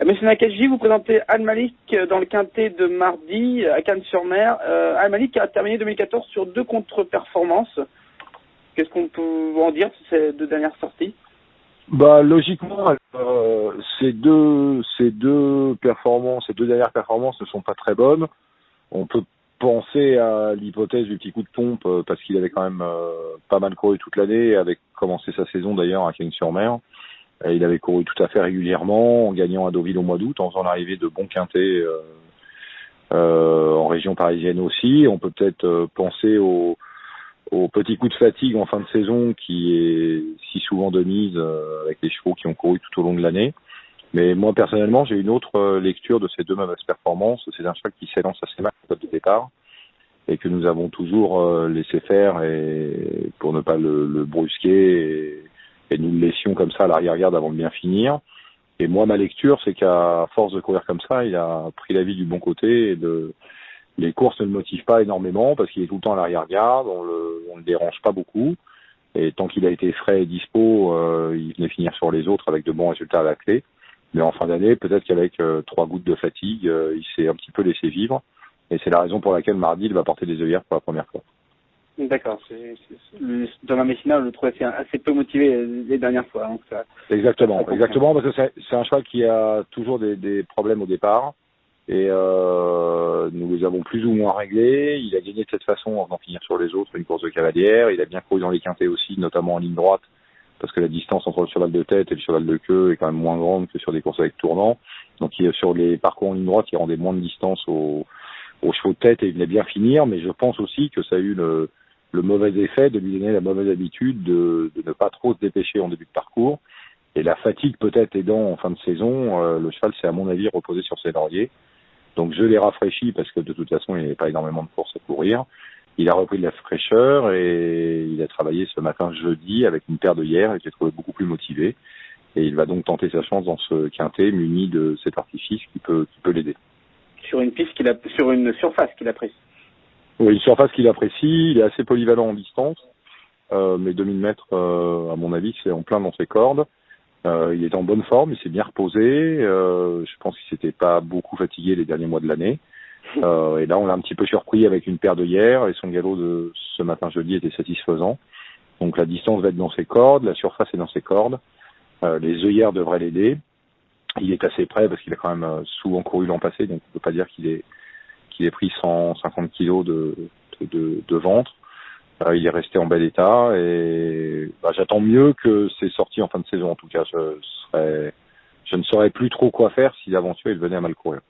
Monsieur Nakaji, vous présentez Al-Malik dans le quintet de mardi à Cannes-sur-Mer. Al-Malik a terminé 2014 sur 2 contre-performances. Qu'est-ce qu'on peut en dire de ces 2 dernières sorties? Logiquement, ces deux performances, ces 2 dernières performances ne sont pas très bonnes. On peut penser à l'hypothèse du petit coup de pompe parce qu'il avait quand même pas mal couru toute l'année, avait commencé sa saison d'ailleurs à Cagnes-sur-Mer. Il avait couru tout à fait régulièrement en gagnant à Deauville au mois d'août, en faisant l'arrivée de bons quintets en région parisienne aussi. On peut peut-être penser au petit coup de fatigue en fin de saison qui est si souvent de mise avec les chevaux qui ont couru tout au long de l'année. Mais moi personnellement, j'ai une autre lecture de ces 2 mauvaises performances. C'est un cheval qui s'élance assez mal au de départ et que nous avons toujours laissé faire et pour ne pas le brusquer et nous le laissions comme ça à l'arrière-garde avant de bien finir. Et moi, ma lecture, c'est qu'à force de courir comme ça, il a pris la vie du bon côté et les courses ne le motivent pas énormément parce qu'il est tout le temps à l'arrière-garde, on le dérange pas beaucoup. Et tant qu'il a été frais et dispo, il venait finir sur les autres avec de bons résultats à la clé. Mais en fin d'année, peut-être qu'avec 3 gouttes de fatigue, il s'est un petit peu laissé vivre. Et c'est la raison pour laquelle mardi, il va porter des œillères pour la première fois. D'accord. Thomas Messina, je le trouvais assez peu motivé les dernières fois. Donc Exactement, parce que c'est un cheval qui a toujours des problèmes au départ. Et nous les avons plus ou moins réglés. Il a gagné de cette façon en venant finir sur les autres, une course de cavalière. Il a bien couru dans les quintets aussi, notamment en ligne droite, parce que la distance entre le cheval de tête et le cheval de queue est quand même moins grande que sur des courses avec tournant. Donc sur les parcours en ligne droite, il rendait moins de distance aux chevaux de tête et il venait bien finir. Mais je pense aussi que ça a eu le mauvais effet de lui donner la mauvaise habitude de ne pas trop se dépêcher en début de parcours. Et la fatigue peut-être aidant en fin de saison, le cheval s'est à mon avis reposé sur ses lauriers. Donc je l'ai rafraîchi parce que de toute façon il n'y avait pas énormément de courses à courir. Il a repris de la fraîcheur et il a travaillé ce matin jeudi avec une paire d'œillères et je l'ai trouvé beaucoup plus motivé. Et il va donc tenter sa chance dans ce quintet muni de cet artifice qui peut l'aider. Sur une surface qu'il apprécie. Oui, une surface qu'il apprécie. Il est assez polyvalent en distance, mais 2000 mètres, à mon avis, c'est en plein dans ses cordes. Il est en bonne forme, il s'est bien reposé. Je pense qu'il s'était pas beaucoup fatigué les derniers mois de l'année. Et là, on l'a un petit peu surpris avec une paire d'œillères et son galop de ce matin jeudi était satisfaisant. Donc la distance va être dans ses cordes, la surface est dans ses cordes. Les œillères devraient l'aider. Il est assez près parce qu'il a quand même souvent couru l'an passé, donc on peut pas dire qu'il ait pris 150 kilos de ventre. Il est resté en bel état et j'attends mieux que ses sorties en fin de saison. En tout cas, je ne saurais plus trop quoi faire si d'aventure il venait à mal courir.